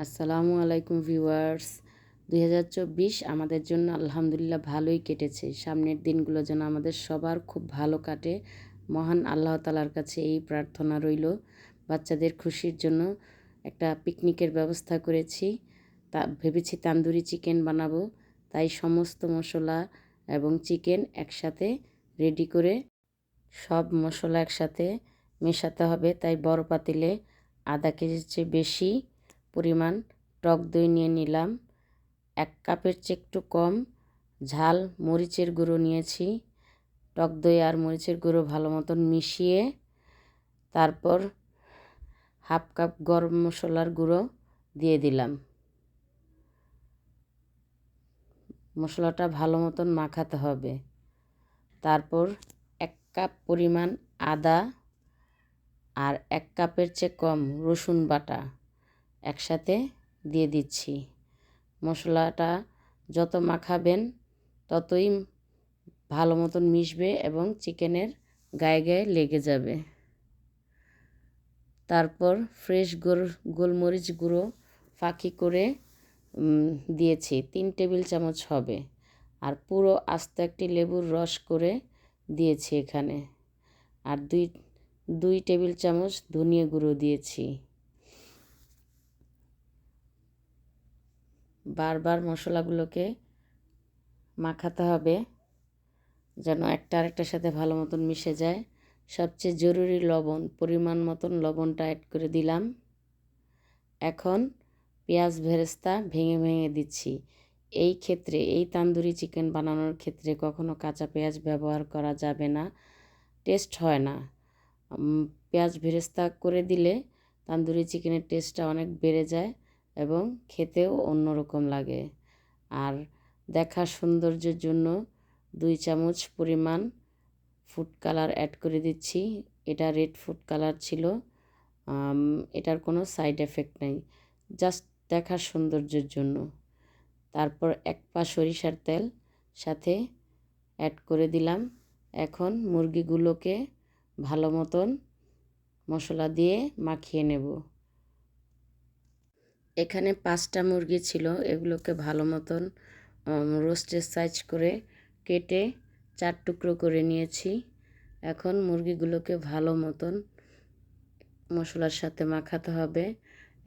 আসসালামু আলাইকুম ভিউয়ার্স। 2024 আমাদের জন্য আলহামদুলিল্লাহ ভালোই কেটেছে। সামনের দিনগুলো যেন আমাদের সবার খুব ভালো কাটে। মহান আল্লাহ তাআলার কাছে এই প্রার্থনা রইল। বাচ্চাদের খুশির জন্য একটা পিকনিকের ব্যবস্থা করেছি। ভেবেছি তান্দুরি চিকেন বানাবো, তাই সমস্ত মশলা এবং চিকেন একসাথে রেডি করে সব মশলা একসাথে মেশাতে হবে। তাই বড় পাতিলে আধা কেজির চেয়ে বেশি পরিমাণ টক দই নিয়ে নিলাম। 1 কাপের চেয়ে একটু কম ঝাল মরিচের গুঁড়ো নিয়েছি। টক দই আর মরিচের গুঁড়ো ভালো মতন মিশিয়ে তারপর 1/2 কাপ গরম মশলার গুঁড়ো দিয়ে দিলাম। মশলাটা ভালো মতন মাখাতে হবে। তারপর 1 কাপ পরিমাণ আদা আর 1 কাপের চেয়ে কম রসুন বাটা একসাথে দিয়ে দিচ্ছি। মশলাটা যত মাখাবেন ততই ভালো মতন মিশবে এবং চিকেনের গায়ে গায়ে লেগে যাবে। তারপর ফ্রেশ গোলমরিচ গুঁড়ো ফাঁকি করে দিয়েছি, 3 টেবিল চামচ হবে। আর পুরো আস্ত একটি লেবুর রস করে দিয়েছি এখানে। আর দুই টেবিল চামচ ধনিয়া গুঁড়ো দিয়েছি। বারবার মশলাগুলোকে মাখাতে হবে যেন একটা আরেকটার সাথে ভালো মতন মিশে যায়। সবচেয়ে জরুরি লবণ, পরিমাণ মতন লবণটা অ্যাড করে দিলাম। এখন পেঁয়াজ বেরেস্তা ভেঙে ভেঙে দিচ্ছি। এই ক্ষেত্রে এই তান্দুরি চিকেন বানানোর ক্ষেত্রে কখনো কাঁচা পেঁয়াজ ব্যবহার করা যাবে না, টেস্ট হয় না। পেঁয়াজ বেরেস্তা করে দিলে তান্দুরি চিকেনের টেস্টটা অনেক বেড়ে যায় এবং খেতেও অন্যরকম লাগে। আর দেখার সৌন্দর্যের জন্য 2 চামচ পরিমাণ ফুড কালার অ্যাড করে দিচ্ছি। এটা রেড ফুড কালার ছিল। এটার কোনো সাইড এফেক্ট নেই, জাস্ট দেখার সৌন্দর্যের জন্য। তারপর 1 পা সরিষার তেল সাথে অ্যাড করে দিলাম। এখন মুরগিগুলোকে ভালো মতন মশলা দিয়ে মাখিয়ে নেব। এখানে 5টা মুরগি ছিল, এগুলোকে ভালো মতন রোস্টের সাইজ করে কেটে 4 টুকরো করে নিয়েছি। এখন মুরগিগুলোকে ভালো মতন মশলার সাথে মাখাতে হবে,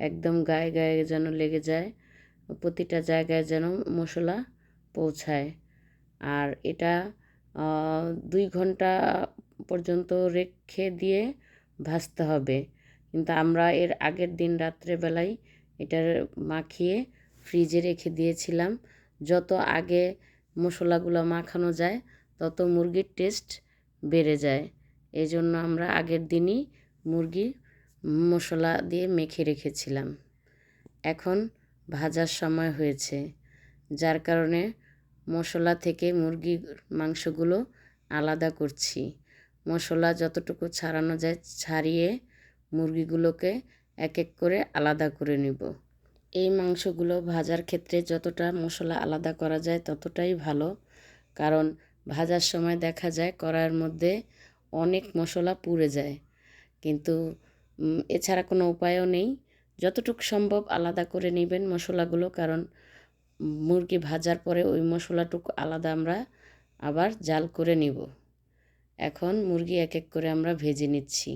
একদম গায়ে গায়ে যেন লেগে যায়, প্রতিটা জায়গায় যেন মশলা পৌঁছায়। আর এটা 2 ঘন্টা পর্যন্ত রেখে দিয়ে ভাজতে হবে। কিন্তু আমরা এর আগের দিন রাত্রেবেলায় এটার মাখিয়ে ফ্রিজে রেখে দিয়েছিলাম। যত আগে মশলাগুলো মাখানো যায় তত মুরগির টেস্ট বেড়ে যায়। এই জন্য আমরা আগের দিনই মুরগি মশলা দিয়ে মেখে রেখেছিলাম। এখন ভাজার সময় হয়েছে, যার কারণে মশলা থেকে মুরগির মাংসগুলো আলাদা করছি। মশলা যতটুকু ছাড়ানো যায় ছাড়িয়ে মুরগিগুলোকে এক এক করে আলাদা করে নেব। এই মাংসগুলো ভাজার ক্ষেত্রে যতটা মশলা আলাদা করা যায় ততটাই ভালো, কারণ ভাজার সময় দেখা যায় কড়াইয়ের মধ্যে অনেক মশলা পুড়ে যায়। কিন্তু এছাড়া কোনো উপায়ও নেই, যতটুকু সম্ভব আলাদা করে নেবেন মশলাগুলো, কারণ মুরগি ভাজার পরে ওই মশলাটুকু আলাদা আমরা আবার জাল করে নিব। এখন মুরগি এক এক করে আমরা ভেজে নিচ্ছি।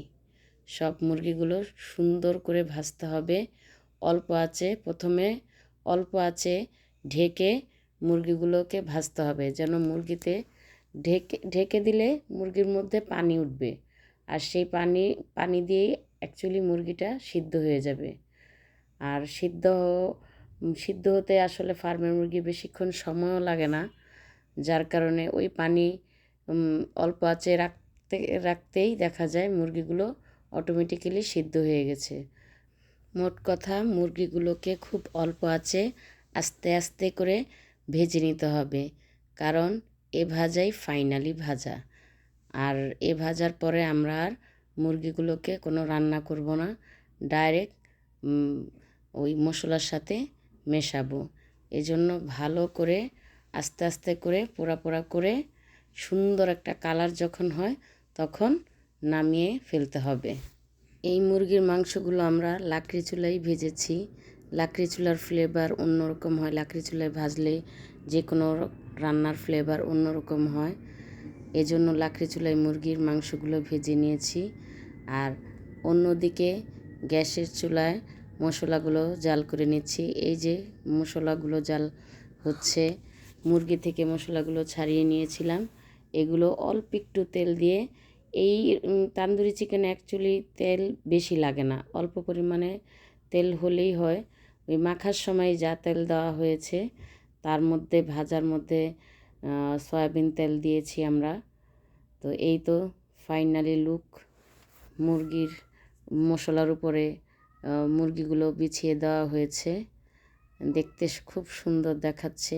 সব মুরগিগুলো সুন্দর করে ভাজতে হবে অল্প আঁচে। প্রথমে অল্প আঁচে ঢেকে মুরগিগুলোকে ভাজতে হবে, যেন মুরগিতে ঢেকে দিলে মুরগির মধ্যে পানি উঠবে, আর সেই পানি দিয়েই অ্যাকচুয়ালি মুরগিটা সিদ্ধ হয়ে যাবে। আর সিদ্ধ হতে আসলে ফার্মের মুরগি বেশিক্ষণ সময়ও লাগে না, যার কারণে ওই পানি অল্প আঁচে রাখতেই দেখা যায় মুরগিগুলো অটোমেটিক্যালি সিদ্ধ হয়ে গেছে। মোট কথা মুরগিগুলোকে খুব অল্প আঁচে আস্তে আস্তে করে ভেজে নিতে হবে, কারণ এ ভাজাই ফাইনালি ভাজা। আর এ ভাজার পরে আমরা আর মুরগিগুলোকে কোনো রান্না করব না, ডাইরেক্ট ওই মশলার সাথে মেশাবো। এজন্য ভালো করে আস্তে আস্তে করে পোড়া পোড়া করে সুন্দর একটা কালার যখন হয় তখন নামিয়ে ফেলতে হবে। এই মুরগির মাংসগুলো আমরা লাকড়ি চুলায় ভেজেছি, লাকড়ি চুলার ফ্লেভার অন্যরকম হয়, লাকড়ি চুলায় ভাজলে যে কোনো রান্নার ফ্লেভার অন্যরকম হয়। এজন্য লাকড়ি চুলায় মুরগির মাংসগুলো ভেজে নিয়েছি। আর অন্যদিকে গ্যাসের চুলায় মশলাগুলো জাল করে নিচ্ছি। এই যে মশলাগুলো জাল হচ্ছে, মুরগি থেকে মশলাগুলো ছাড়িয়ে নিয়েছিলাম। এগুলো অল্প একটু তেল দিয়ে, এই তান্দুরি চিকেনে অ্যাকচুয়ালি তেল বেশি লাগে না, অল্প পরিমাণে তেল হলেই হয়। ওই মাখার সময় যা তেল দেওয়া হয়েছে তার মধ্যে ভাজার মধ্যে সয়াবিন তেল দিয়েছি আমরা। তো এই তো ফাইনালি লুক, মুরগির মশলার উপরে মুরগিগুলো বিছিয়ে দেওয়া হয়েছে, দেখতে খুব সুন্দর দেখাচ্ছে।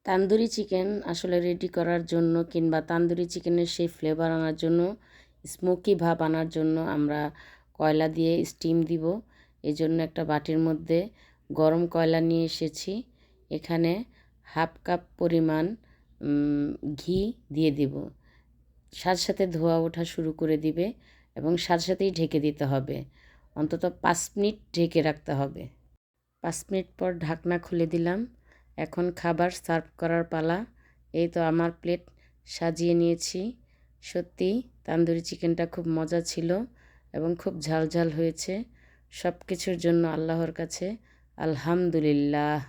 তান্দুরি চিকেন আসলে রেডি করার জন্য কিংবা তান্দুরি চিকেনের সেই ফ্লেভার আনার জন্য, স্মোকি ভাব আনার জন্য আমরা কয়লা দিয়ে স্টিম দিব। এজন্য একটা বাটির মধ্যে গরম কয়লা নিয়ে এসেছি। এখানে হাফ কাপ পরিমাণ ঘি দিয়ে দিব। সাথে সাথে ধোয়া ওঠা শুরু করে দিবে এবং সাথে সাথেই ঢেকে দিতে হবে। অন্তত 5 মিনিট ঢেকে রাখতে হবে। 5 মিনিট পর ঢাকনা খুলে দিলাম। এখন খাবার সার্ভ করার পালা। এই তো আমার প্লেট সাজিয়ে নিয়েছি। সত্যি তান্দুরি চিকেনটা খুব মজা ছিল এবং খুব ঝাল ঝাল হয়েছে। সব কিছুর জন্য আল্লাহর কাছে আলহামদুলিল্লাহ।